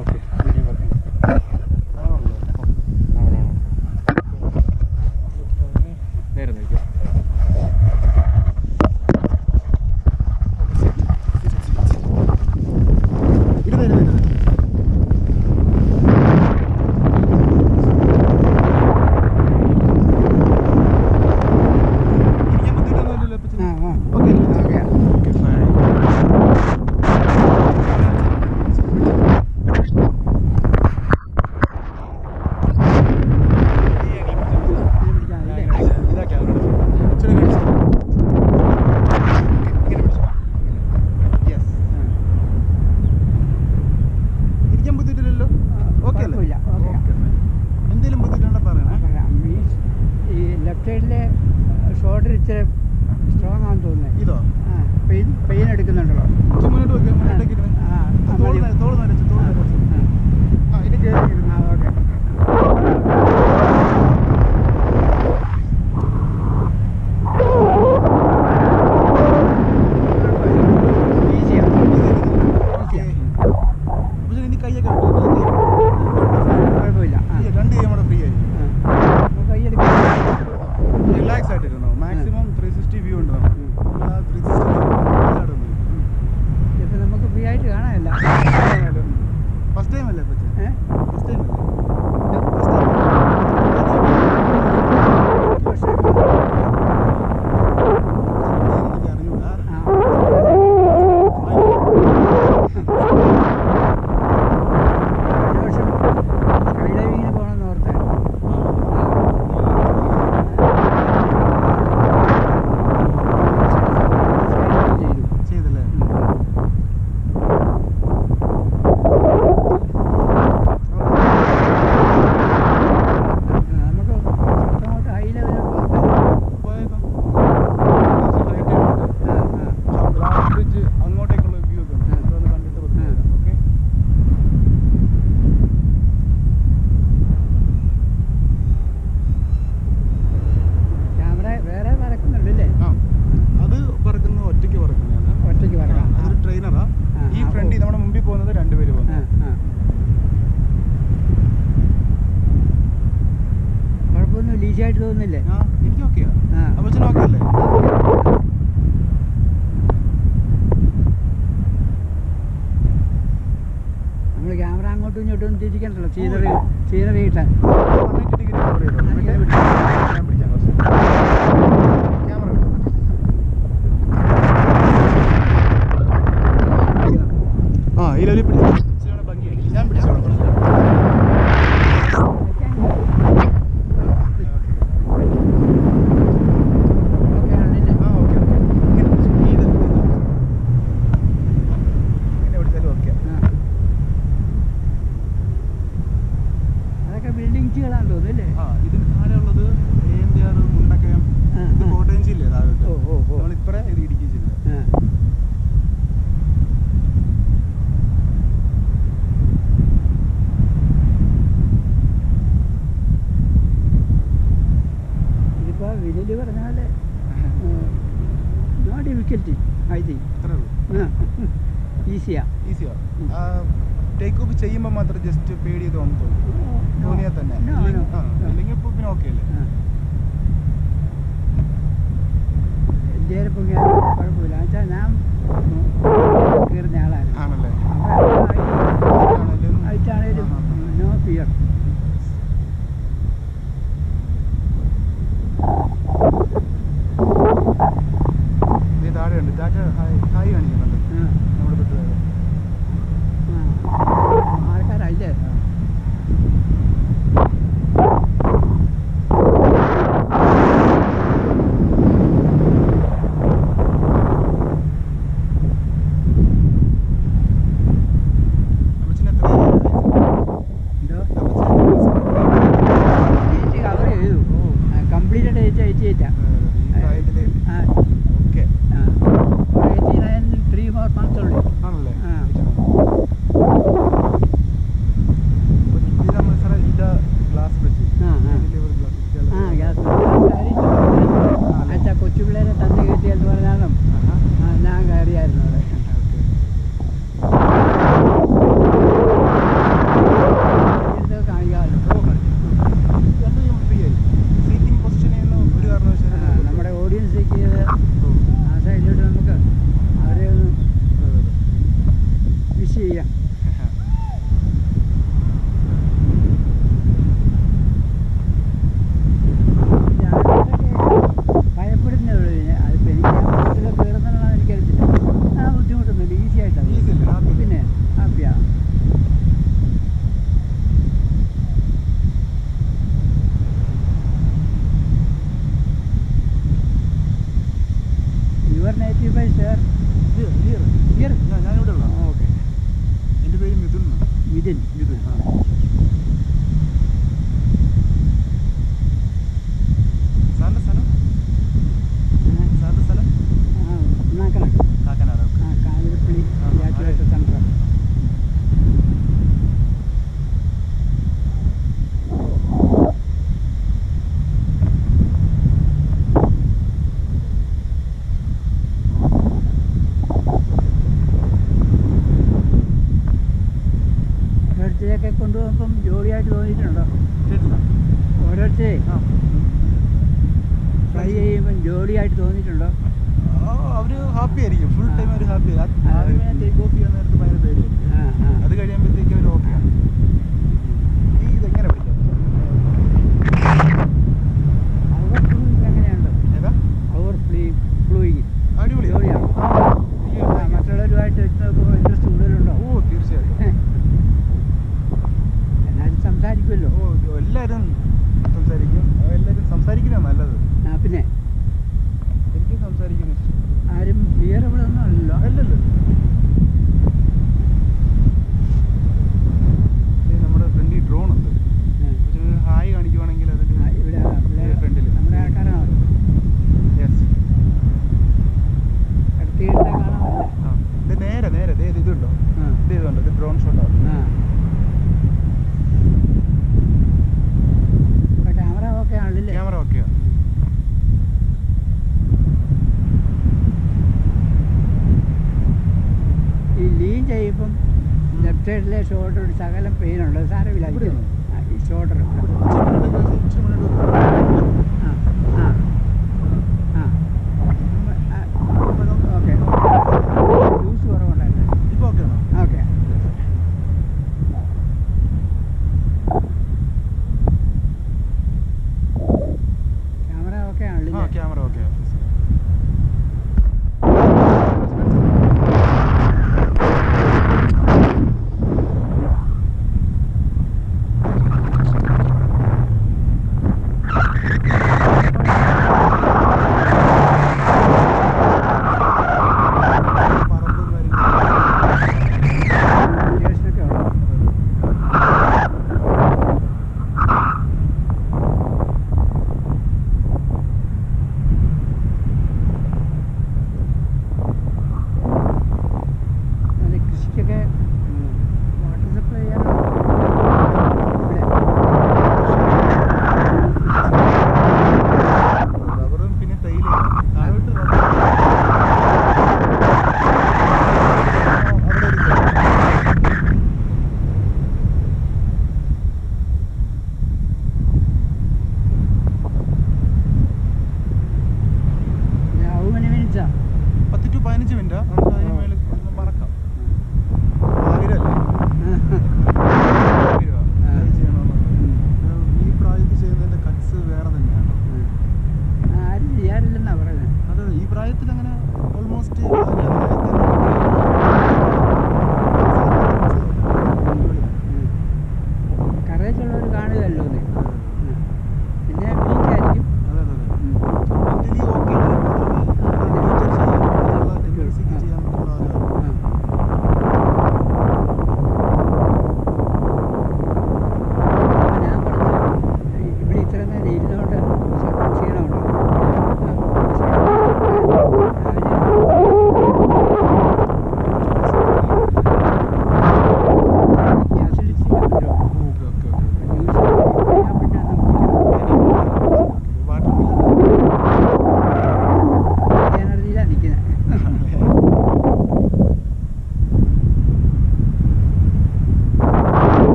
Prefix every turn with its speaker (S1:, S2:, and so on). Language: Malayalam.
S1: ഓക്കെ വീഡിയോ വർക്കിംഗ് നേരെ നോക്കിയോ.
S2: ഷോൾഡർ ഇച്ചിരി സ്ട്രോങ് ആണെന്ന് തോന്നുന്നത്.
S1: ഇതോ
S2: പെയിൻ എടുക്കുന്നുണ്ടല്ലോ. കുഴപ്പമില്ല. കൈയെടുക്കും.
S1: റിലാക്സ് ആയിട്ടിരുന്നോ? മാക്സിമം 360 വ്യൂ ഉണ്ട്.
S2: ഇപ്പം നമുക്ക് ഫ്രീ ആയിട്ട് കാണാനില്ല.
S1: ഫസ്റ്റ് ടൈം അല്ലേ? ഫസ്റ്റ് ടൈം അല്ലേ?
S2: ഈസിയായിട്ട് തോന്നുന്നില്ലേ?
S1: എനിക്ക് ഓക്കെയാ. ഓക്കെ അല്ലേ?
S2: നമ്മൾ ക്യാമറ അങ്ങോട്ടും ഇങ്ങോട്ടും തിരിക്കണ്ടല്ലോ. സീനറി കിട്ടാൻ.
S1: ഞാൻ പിടിച്ചോളാം.
S2: ബിൽഡിങ്സുകളാണ് തോന്നുന്നില്ലേ?
S1: ഇതിന് താഴെ ഉള്ളത് AMDR മുണ്ടക്കയം, ഇത് കോട്ടയം ജില്ല. നമ്മളിപ്പറേ ഇത് ഇടുക്കി ജില്ല.
S2: ഇതിപ്പോ വിനില് പറഞ്ഞ പോലെ നോ ഡിഫിക്കൽറ്റി. ഐ തിങ്ക്
S1: അത്രേ ഉള്ളൂ.
S2: ഈസിയാ.
S1: ടേക്ക് ഓഫ് ചെയ്യുമ്പോൾ മാത്രം ജസ്റ്റ് പേടി തോന്നിയാൽ തന്നെ, അല്ലെങ്കിൽ ഇപ്പോൾ പിന്നെ ഓക്കെ അല്ലേ?
S2: ഇന്ത്യയിൽ പൊങ്ങിയാൽ കുഴപ്പമില്ല. എന്നുവെച്ചാൽ ഞാൻ കയറുന്ന ആളായിരുന്നു.
S1: ആണല്ലേ?
S2: ആയിട്ടാണേലും നോ ഫിയർ.
S1: താഴെയുണ്ട്. ഹായ് കാണിക്കുന്നുണ്ട് നമ്മുടെ പെട്രോൾ.
S2: ആൾക്കാരല്ലേ? മിഥുൻ.
S1: സാറിന്റെ സ്ഥലം
S2: ഒന്നാക്കണം
S1: കാക്കനാട്.
S2: കാഞ്ഞിരപ്പള്ളി യാത്രയായിട്ട് സെൻറ്റർ. ഓരോരുത്തരെയൊക്കെ കൊണ്ടുപോകുമ്പം ജോലിയായിട്ട് തോന്നിയിട്ടുണ്ടോ?
S1: കേട്ടില്ല.
S2: ഓരോരുത്തരെ ഫ്രൈ ചെയ്യുമ്പം ജോലിയായിട്ട് തോന്നിയിട്ടുണ്ടോ?
S1: അവര് ഹാപ്പി ആയിരിക്കും, ഫുൾ ടൈം അവർ ഹാപ്പി. ആദ്യമേ ടേക്ക് ഓഫ് ചെയ്യാൻ നേരത്ത് ഭയങ്കര പേടിയായിരിക്കും. അത് കഴിയുമ്പോഴത്തേക്കും അവർ ഓക്കെയാണ്. ഈ ഇതെങ്ങനെ പഠിക്കാം?
S2: അവർ ഫ്ലൂയിങ് എങ്ങനെയുണ്ട്?
S1: ഏതാ?
S2: അവർ ഫ്ലൂയിങ്
S1: അടിപൊളി.
S2: ജോലിയാണോ? മറ്റുള്ളവരുമായിട്ട് ഇൻട്രസ്റ്റ് കൂടുതലുണ്ടോ?
S1: ഓ തീർച്ചയായിട്ടും.
S2: എന്നാലും സംസാരിക്കുമല്ലോ.
S1: ഓ എല്ലാവരും സംസാരിക്കും. എല്ലാവരും സംസാരിക്കുന്നതാണ് നല്ലത്.
S2: പിന്നെ
S1: എനിക്കും സംസാരിക്കുന്നു ഇഷ്ടം.
S2: ആരും വിയറബിളൊന്നും അല്ലല്ലോ.
S1: അല്ലല്ലോ. നമ്മുടെ ഫ്രണ്ടിൽ ഡ്രോൺ ഉണ്ട്. ഹായ് കാണിക്കുവാണെങ്കിൽ അതിൽ
S2: ഇവിടെ
S1: ഫ്രണ്ടിൽ
S2: നമ്മുടെ ആൾക്കാരാണ്.
S1: യെസ്.
S2: അടുത്തിട്ട് കാണാമല്ലേ?
S1: ഇത് നേരെ നേരെ ഇതുണ്ടോ? ഇതുണ്ടോ? ഇത് ഡ്രോൺ ഷോട്ടാണ്.
S2: ക്യാമറ ഓക്കെ ആണല്ലേ?
S1: ക്യാമറ ഓക്കെയാണ്.
S2: ഈ ലീൻ ചെയ്യുമ്പം ലെഫ്റ്റ് സൈഡിലെ ഷോൾഡർ ഒരു ശകലം പെയിനുണ്ട്. സാരമില്ല. ഈ ഷോൾഡർ